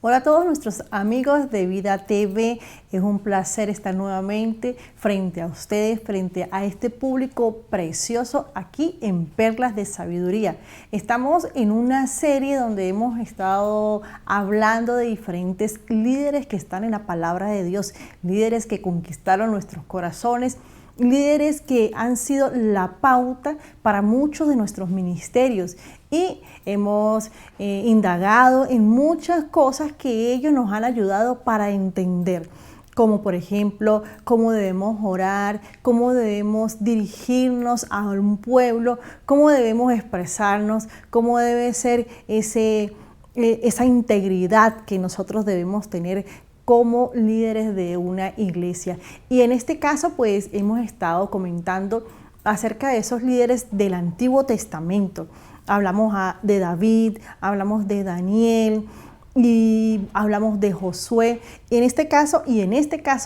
Hola a todos nuestros amigos de Vida TV, es un placer estar nuevamente frente a ustedes, frente a este público precioso aquí en Perlas de Sabiduría. Estamos en una serie donde hemos estado hablando de diferentes líderes que están en la palabra de Dios, líderes que conquistaron nuestros corazones, líderes que han sido la pauta para muchos de nuestros ministerios y hemos indagado en muchas cosas que ellos nos han ayudado para entender, como por ejemplo cómo debemos orar, cómo debemos dirigirnos a un pueblo, cómo debemos expresarnos, cómo debe ser esa integridad que nosotros debemos tener como líderes de una iglesia. Y en este caso pues hemos estado comentando acerca de esos líderes del Antiguo Testamento. Hablamos de David, hablamos de Daniel y hablamos de Josué. En este caso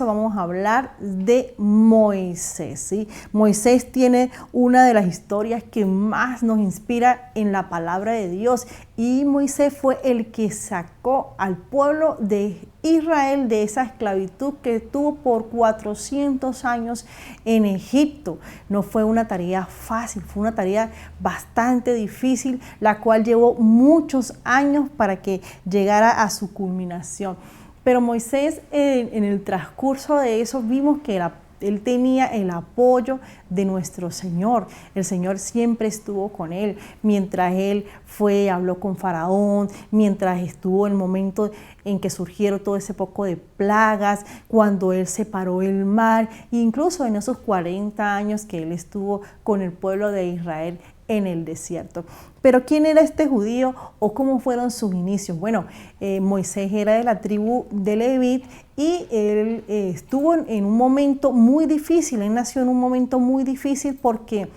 vamos a hablar de Moisés, ¿sí? Moisés tiene una de las historias que más nos inspira en la palabra de Dios, y Moisés fue el que sacó al pueblo de Israel de esa esclavitud que tuvo por 400 años en Egipto. No fue una tarea fácil, fue una tarea bastante difícil, la cual llevó muchos años para que llegara a su culminación. Pero Moisés, en el transcurso de eso, vimos que él tenía el apoyo de nuestro Señor. El Señor siempre estuvo con él mientras él habló con Faraón, mientras estuvo en el momento en que surgieron todo ese poco de plagas, cuando él separó el mar, e incluso en esos 40 años que él estuvo con el pueblo de Israel en el desierto. Pero ¿quién era este judío o cómo fueron sus inicios? Bueno, Moisés era de la tribu de Leví y él estuvo en un momento muy difícil. Él nació en un momento muy difícil porque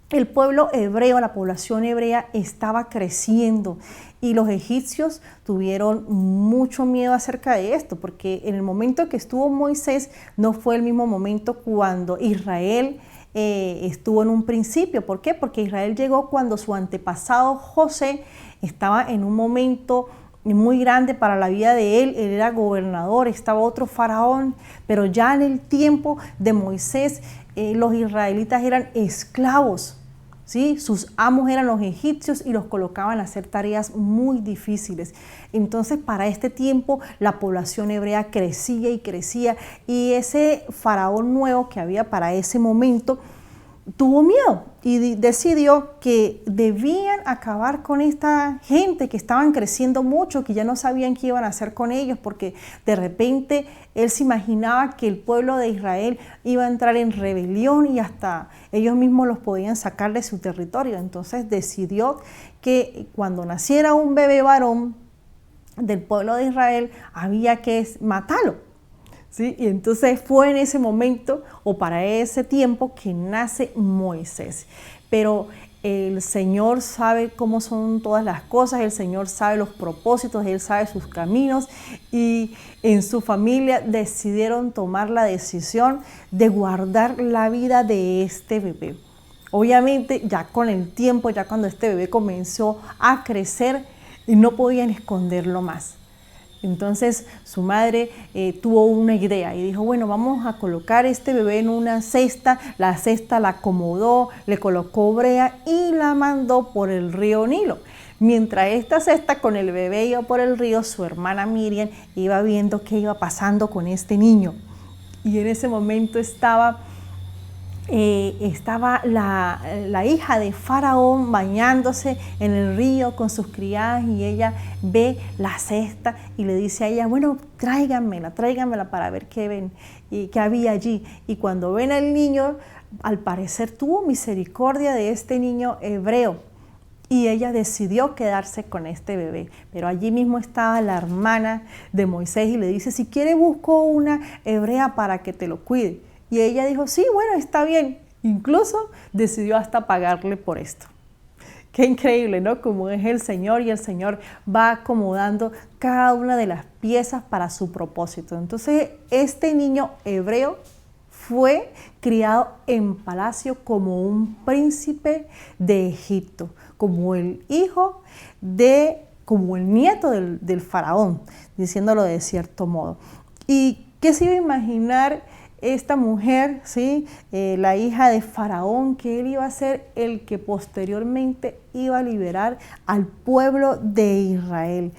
el pueblo hebreo, la población hebrea estaba creciendo y los egipcios tuvieron mucho miedo acerca de esto, porque en el momento que estuvo Moisés no fue el mismo momento cuando Israel estuvo en un principio. ¿Por qué? Porque Israel llegó cuando su antepasado José estaba en un momento muy grande para la vida de él. Él era gobernador, estaba otro faraón, pero ya en el tiempo de Moisés los israelitas eran esclavos, ¿sí? Sus amos eran los egipcios y los colocaban a hacer tareas muy difíciles. Entonces, para este tiempo, la población hebrea crecía y crecía, y ese faraón nuevo que había para ese momento tuvo miedo y decidió que debían acabar con esta gente que estaban creciendo mucho, que ya no sabían qué iban a hacer con ellos, porque de repente él se imaginaba que el pueblo de Israel iba a entrar en rebelión y hasta ellos mismos los podían sacar de su territorio. Entonces decidió que cuando naciera un bebé varón del pueblo de Israel había que matarlo, ¿sí? Y entonces fue en ese momento o para ese tiempo que nace Moisés. Pero el Señor sabe cómo son todas las cosas, el Señor sabe los propósitos, Él sabe sus caminos, y en su familia decidieron tomar la decisión de guardar la vida de este bebé. Obviamente ya con el tiempo, ya cuando este bebé comenzó a crecer, no podían esconderlo más. Entonces su madre tuvo una idea y dijo, bueno, vamos a colocar este bebé en una cesta. La cesta la acomodó, le colocó brea y la mandó por el río Nilo. Mientras esta cesta con el bebé iba por el río, su hermana Miriam iba viendo qué iba pasando con este niño. Y en ese momento estaba la hija de Faraón bañándose en el río con sus criadas, y ella ve la cesta y le dice a ella, bueno, tráiganmela para ver qué ven y qué había allí. Y cuando ven al niño, al parecer tuvo misericordia de este niño hebreo, y ella decidió quedarse con este bebé. Pero allí mismo estaba la hermana de Moisés y le dice, si quiere busco una hebrea para que te lo cuide. Y ella dijo, sí, bueno, está bien. Incluso decidió hasta pagarle por esto. Qué increíble, ¿no? Como es el Señor, y el Señor va acomodando cada una de las piezas para su propósito. Entonces, este niño hebreo fue criado en palacio como un príncipe de Egipto, como el hijo de como el nieto del faraón, diciéndolo de cierto modo. ¿Y qué se iba a imaginar esta mujer, ¿sí? La hija de Faraón, que él iba a ser el que posteriormente iba a liberar al pueblo de Israel?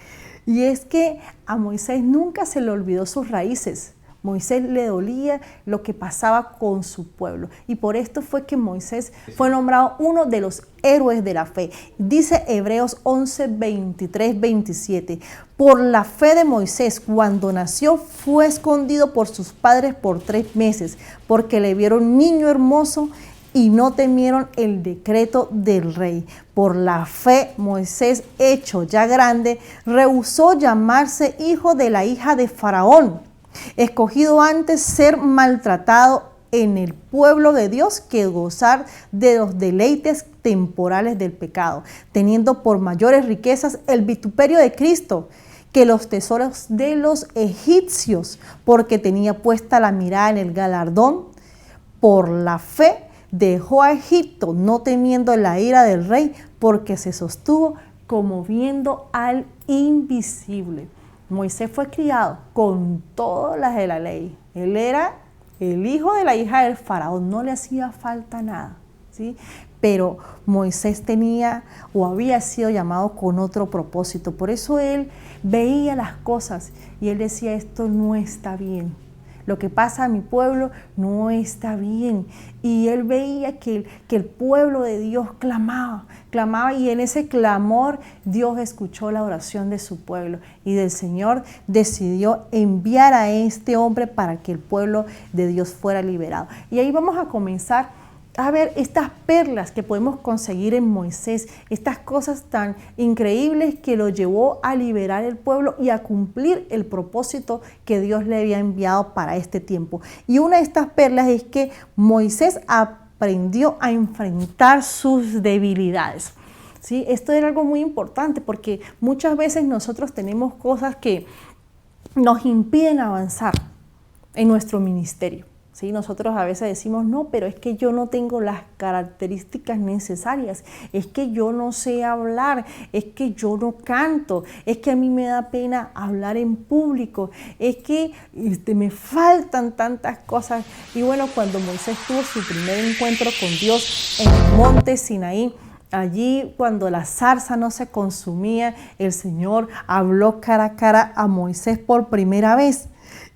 Y es que a Moisés nunca se le olvidó sus raíces. Moisés le dolía lo que pasaba con su pueblo. Y por esto fue que Moisés fue nombrado uno de los héroes de la fe. Dice Hebreos 11, 23, 27. Por la fe de Moisés, cuando nació, fue escondido por sus padres por 3 meses, porque le vieron niño hermoso y no temieron el decreto del rey. Por la fe, Moisés, hecho ya grande, rehusó llamarse hijo de la hija de Faraón, escogido antes ser maltratado en el pueblo de Dios que gozar de los deleites temporales del pecado, teniendo por mayores riquezas el vituperio de Cristo que los tesoros de los egipcios, porque tenía puesta la mirada en el galardón. Por la fe dejó a Egipto, no temiendo la ira del rey, porque se sostuvo como viendo al invisible. Moisés fue criado con todas las de la ley. Él era el hijo de la hija del faraón, no le hacía falta nada, ¿sí? Pero Moisés tenía o había sido llamado con otro propósito. Por eso él veía las cosas y él decía, esto no está bien. Lo que pasa a mi pueblo no está bien. Y él veía que el pueblo de Dios clamaba y en ese clamor Dios escuchó la oración de su pueblo. Y del Señor decidió enviar a este hombre para que el pueblo de Dios fuera liberado. Y ahí vamos a comenzar a ver estas perlas que podemos conseguir en Moisés, estas cosas tan increíbles que lo llevó a liberar el pueblo y a cumplir el propósito que Dios le había enviado para este tiempo. Y una de estas perlas es que Moisés aprendió a enfrentar sus debilidades. ¿Sí? Esto era algo muy importante porque muchas veces nosotros tenemos cosas que nos impiden avanzar en nuestro ministerio. ¿Sí? Nosotros a veces decimos, no, pero es que yo no tengo las características necesarias, es que yo no sé hablar, es que yo no canto, es que a mí me da pena hablar en público, es que me faltan tantas cosas. Y bueno, cuando Moisés tuvo su primer encuentro con Dios en el monte Sinaí, allí cuando la zarza no se consumía, el Señor habló cara a cara a Moisés por primera vez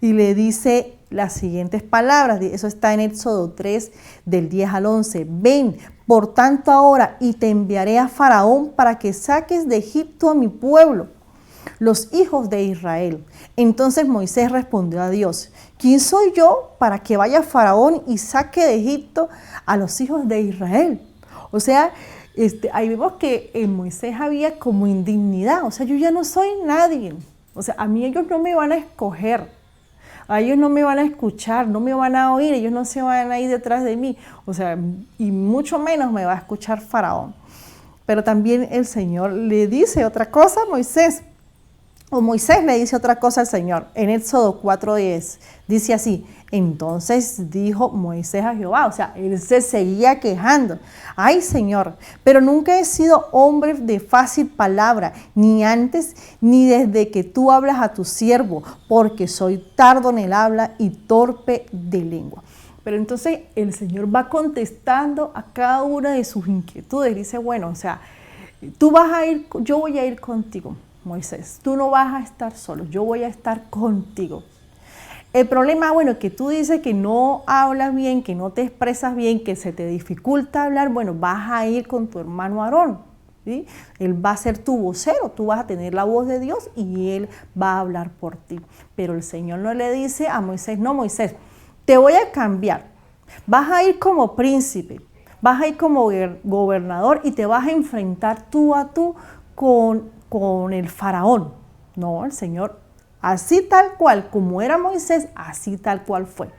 y le dice las siguientes palabras, eso está en Éxodo 3 del 10 al 11. Ven, por tanto ahora, y te enviaré a Faraón para que saques de Egipto a mi pueblo, los hijos de Israel. Entonces Moisés respondió a Dios, ¿quién soy yo para que vaya Faraón y saque de Egipto a los hijos de Israel? O sea, ahí vemos que en Moisés había como indignidad, o sea, yo ya no soy nadie, o sea, a mí ellos no me van a escoger. A ellos no me van a escuchar, no me van a oír, ellos no se van a ir detrás de mí. O sea, y mucho menos me va a escuchar Faraón. Pero también el Señor le dice otra cosa a Moisés. O Moisés le dice otra cosa al Señor. En Éxodo 4:10 dice así, entonces dijo Moisés a Jehová, o sea, él se seguía quejando. Ay, Señor, pero nunca he sido hombre de fácil palabra, ni antes ni desde que tú hablas a tu siervo, porque soy tardo en el habla y torpe de lengua. Pero entonces el Señor va contestando a cada una de sus inquietudes. Dice, bueno, o sea, tú vas a ir, yo voy a ir contigo, Moisés. Tú no vas a estar solo, yo voy a estar contigo. El problema, bueno, que tú dices que no hablas bien, que no te expresas bien, que se te dificulta hablar, bueno, vas a ir con tu hermano Aarón, ¿sí? Él va a ser tu vocero, tú vas a tener la voz de Dios y él va a hablar por ti. Pero el Señor no le dice a Moisés, no, Moisés, te voy a cambiar, vas a ir como príncipe, vas a ir como gobernador y te vas a enfrentar tú a tú con el faraón. No, el Señor, así tal cual, como era Moisés, así tal cual fue.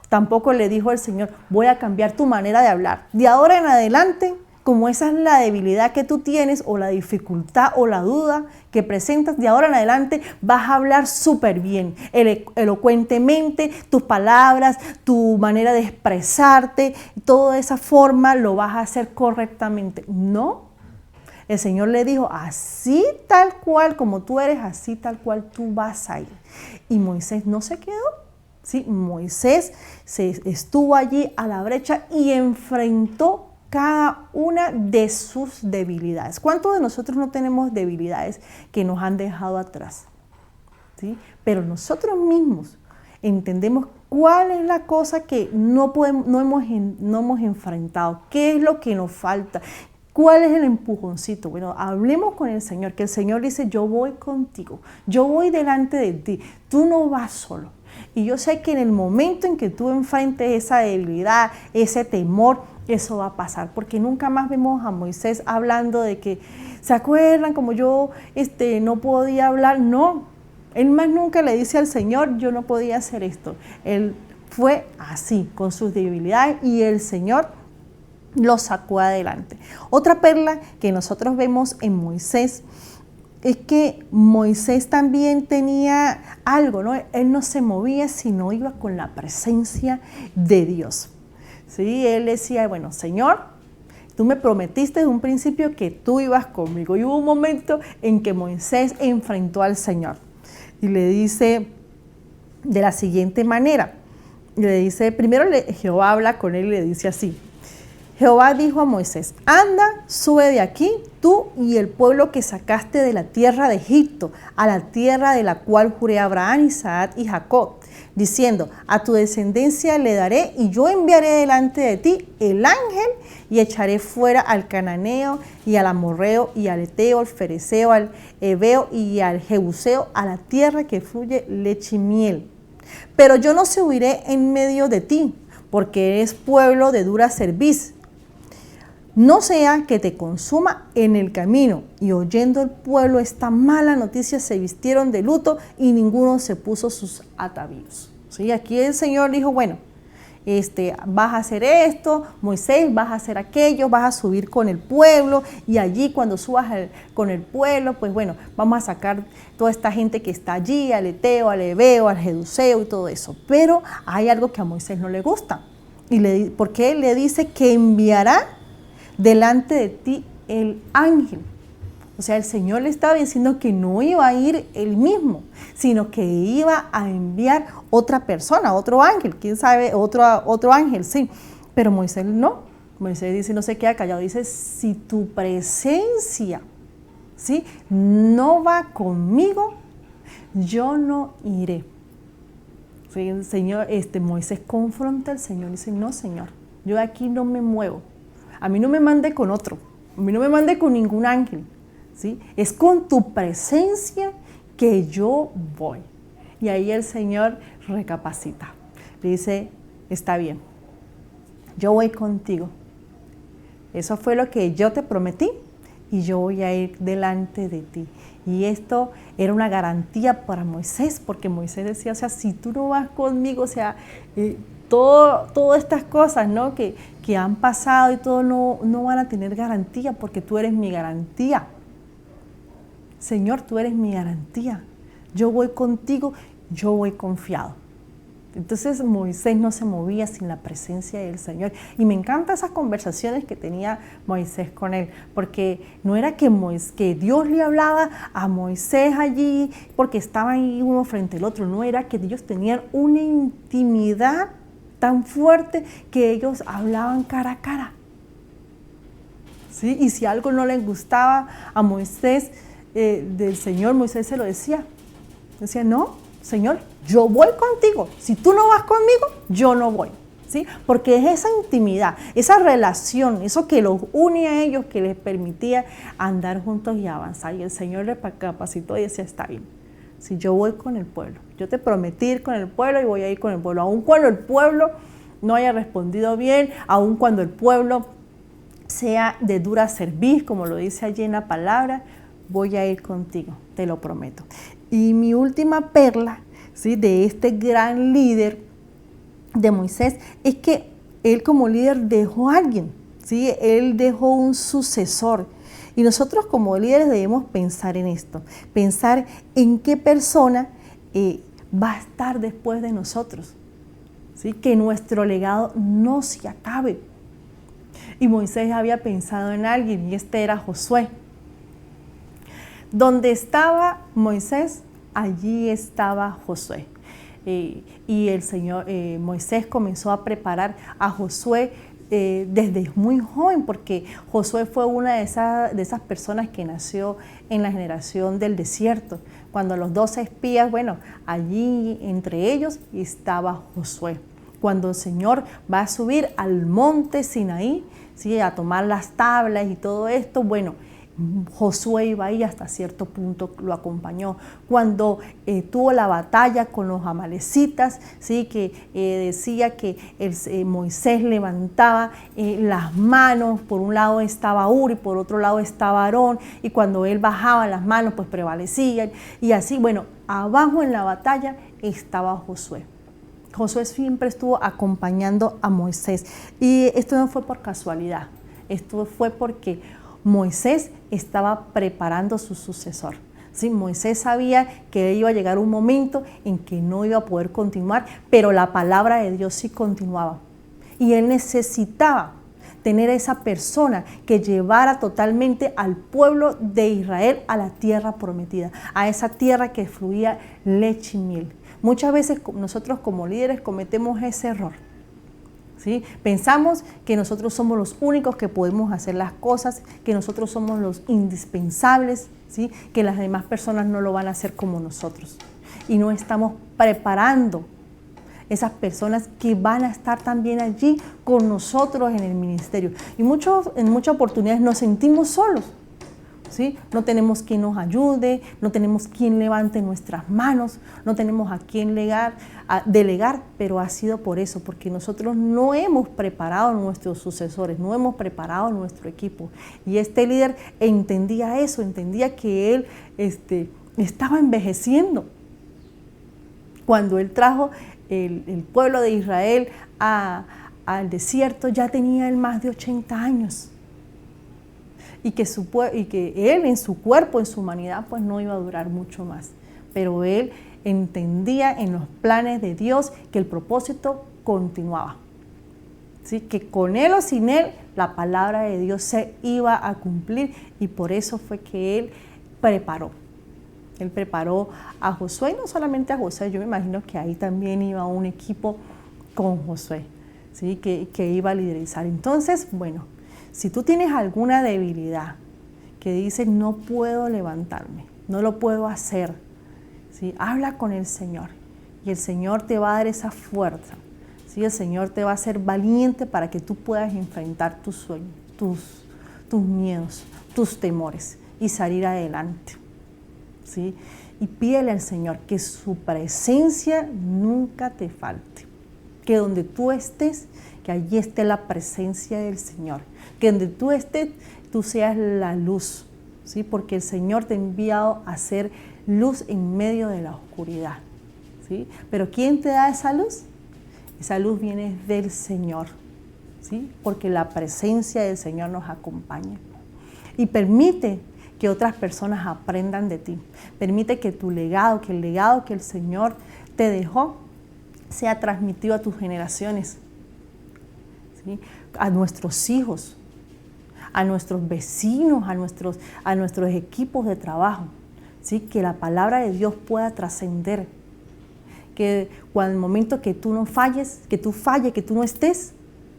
Tampoco le dijo el Señor, voy a cambiar tu manera de hablar. De ahora en adelante, como esa es la debilidad que tú tienes, o la dificultad o la duda que presentas, de ahora en adelante vas a hablar súper bien, elocuentemente, tus palabras, tu manera de expresarte, toda esa forma lo vas a hacer correctamente. No. El Señor le dijo, así tal cual como tú eres, así tal cual tú vas a ir. Y Moisés no se quedó. ¿Sí? Moisés estuvo allí a la brecha y enfrentó cada una de sus debilidades. ¿Cuántos de nosotros no tenemos debilidades que nos han dejado atrás? ¿Sí? Pero nosotros mismos entendemos cuál es la cosa que no hemos enfrentado, qué es lo que nos falta, cuál es el empujoncito. Bueno, hablemos con el Señor, que el Señor dice, yo voy contigo, yo voy delante de ti, tú no vas solo. Y yo sé que en el momento en que tú enfrentes esa debilidad, ese temor, eso va a pasar, porque nunca más vemos a Moisés hablando de que, ¿se acuerdan como yo no podía hablar? No, él más nunca le dice al Señor, yo no podía hacer esto. Él fue así, con sus debilidades, y el Señor lo sacó adelante. Otra perla que nosotros vemos en Moisés es que Moisés también tenía algo, ¿no? Él no se movía si no iba con la presencia de Dios. ¿Sí? Él decía, bueno, Señor, tú me prometiste desde un principio que tú ibas conmigo. Y hubo un momento en que Moisés enfrentó al Señor y le dice de la siguiente manera. Le dice, primero Jehová habla con él y le dice así. Jehová dijo a Moisés, anda, sube de aquí, tú y el pueblo que sacaste de la tierra de Egipto, a la tierra de la cual juré a Abraham, Isaac y Jacob, diciendo, a tu descendencia le daré y yo enviaré delante de ti el ángel y echaré fuera al cananeo y al amorreo y al eteo, al fereceo, al heveo y al jebuseo, a la tierra que fluye leche y miel. Pero yo no subiré en medio de ti, porque eres pueblo de dura cerviz. No sea que te consuma en el camino. Y oyendo el pueblo esta mala noticia, se vistieron de luto y ninguno se puso sus atavíos. ¿Sí? Aquí el Señor dijo, bueno, vas a hacer esto, Moisés, vas a hacer aquello, vas a subir con el pueblo, y allí cuando subas con el pueblo, pues bueno, vamos a sacar toda esta gente que está allí, al eteo, al heveo, al jebuseo y todo eso. Pero hay algo que a Moisés no le gusta, porque él le dice que enviará delante de ti el ángel. O sea, el Señor le estaba diciendo que no iba a ir él mismo, sino que iba a enviar otra persona, otro ángel, quién sabe, otro ángel, sí. Pero Moisés no. Moisés dice, no se queda callado, dice, si tu presencia, ¿sí?, no va conmigo, yo no iré. Sí, el Señor, Moisés confronta al Señor y dice, no, Señor, yo de aquí no me muevo. A mí no me mande con otro, a mí no me mande con ningún ángel, ¿sí? Es con tu presencia que yo voy. Y ahí el Señor recapacita. Le dice, está bien, yo voy contigo. Eso fue lo que yo te prometí y yo voy a ir delante de ti. Y esto era una garantía para Moisés, porque Moisés decía, o sea, si tú no vas conmigo, o sea, todas estas cosas, ¿no?, que han pasado y todo no van a tener garantía, porque tú eres mi garantía. Señor, tú eres mi garantía. Yo voy contigo, yo voy confiado. Entonces Moisés no se movía sin la presencia del Señor. Y me encantan esas conversaciones que tenía Moisés con él, porque no era que Dios le hablaba a Moisés allí porque estaban ahí uno frente al otro, no, era que ellos tenían una intimidad tan fuerte que ellos hablaban cara a cara. ¿Sí? Y si algo no les gustaba a Moisés del Señor, Moisés se lo decía. Decía, no, Señor, yo voy contigo. Si tú no vas conmigo, yo no voy. ¿Sí? Porque es esa intimidad, esa relación, eso que los une a ellos, que les permitía andar juntos y avanzar. Y el Señor les capacitó y decía, está bien, si yo voy con el pueblo, yo te prometí ir con el pueblo y voy a ir con el pueblo. Aun cuando el pueblo no haya respondido bien, aun cuando el pueblo sea de dura cerviz, como lo dice allí en la palabra, voy a ir contigo, te lo prometo. Y mi última perla, ¿sí?, de este gran líder de Moisés, es que él como líder dejó a alguien, ¿sí? Él dejó un sucesor. Y nosotros como líderes debemos pensar en esto, pensar en qué persona va a estar después de nosotros, ¿sí? Que nuestro legado no se acabe. Y Moisés había pensado en alguien, y este era Josué. Donde estaba Moisés, allí estaba Josué. Y el Señor, Moisés comenzó a preparar a Josué desde muy joven, porque Josué fue una de esas personas que nació en la generación del desierto. Cuando los 12 espías, bueno, allí entre ellos estaba Josué. Cuando el Señor va a subir al monte Sinaí, ¿sí?, a tomar las tablas y todo esto, bueno, Josué iba ahí, hasta cierto punto lo acompañó. Cuando tuvo la batalla con los amalecitas, ¿sí?, que decía que Moisés levantaba las manos, por un lado estaba Uri, por otro lado estaba Aarón, y cuando él bajaba las manos, pues prevalecían, y así, bueno, abajo en la batalla estaba Josué. Josué siempre estuvo acompañando a Moisés, y esto no fue por casualidad, esto fue porque Moisés estaba preparando su sucesor. ¿Sí? Moisés sabía que iba a llegar un momento en que no iba a poder continuar, pero la palabra de Dios sí continuaba. Y él necesitaba tener esa persona que llevara totalmente al pueblo de Israel a la tierra prometida, a esa tierra que fluía leche y miel. Muchas veces nosotros como líderes cometemos ese error. ¿Sí? Pensamos que nosotros somos los únicos que podemos hacer las cosas, que nosotros somos los indispensables, ¿sí?, que las demás personas no lo van a hacer como nosotros. Y no estamos preparando esas personas que van a estar también allí con nosotros en el ministerio. Y en muchas oportunidades nos sentimos solos. ¿Sí? No tenemos quien nos ayude, no tenemos quien levante nuestras manos, no tenemos a quien delegar, pero ha sido por eso, porque nosotros no hemos preparado a nuestros sucesores, no hemos preparado a nuestro equipo. Y este líder entendía eso, entendía que él estaba envejeciendo. Cuando él trajo el pueblo de Israel al desierto, ya tenía él más de 80 años. Y que él en su cuerpo, en su humanidad, pues no iba a durar mucho más. Pero él entendía en los planes de Dios que el propósito continuaba. ¿Sí? Que con él o sin él, la palabra de Dios se iba a cumplir, y por eso fue que él preparó. Él preparó a Josué, y no solamente a Josué, yo me imagino que ahí también iba un equipo con Josué, ¿sí?, que iba a liderizar. Entonces, bueno, si tú tienes alguna debilidad que dices no puedo levantarme, no lo puedo hacer, ¿sí?, habla con el Señor y el Señor te va a dar esa fuerza, ¿sí? El Señor te va a hacer valiente para que tú puedas enfrentar tus sueños, tus miedos, tus temores y salir adelante, ¿sí? Y pídele al Señor que su presencia nunca te falte, que donde tú estés, que allí esté la presencia del Señor, que donde tú estés, tú seas la luz, ¿sí? Porque el Señor te ha enviado a ser luz en medio de la oscuridad, ¿sí? Pero ¿quién te da esa luz? Esa luz viene del Señor, ¿sí? Porque la presencia del Señor nos acompaña. Y permite que otras personas aprendan de ti. Permite que tu legado, que el legado que el Señor te dejó, sea transmitido a tus generaciones, ¿sí? A nuestros hijos, a nuestros vecinos, a nuestros equipos de trabajo, ¿sí? Que la palabra de Dios pueda trascender, que cuando el momento que tú no falles, que tú falles, que tú no estés,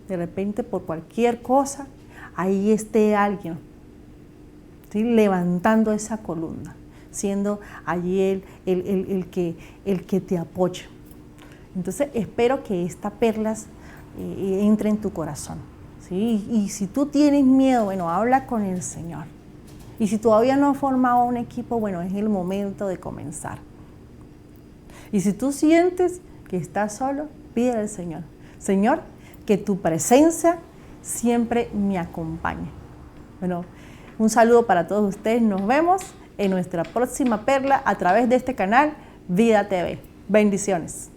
de repente por cualquier cosa, ahí esté alguien, ¿sí?, levantando esa columna, siendo allí el que te apoya. Entonces espero que estas perlas entre en tu corazón, ¿sí? Y si tú tienes miedo, bueno, habla con el Señor. Y si todavía no has formado un equipo, bueno, es el momento de comenzar. Y si tú sientes que estás solo, pídele al Señor: Señor, que tu presencia siempre me acompañe. Bueno, un saludo para todos ustedes. Nos vemos en nuestra próxima perla a través de este canal Vida TV. Bendiciones.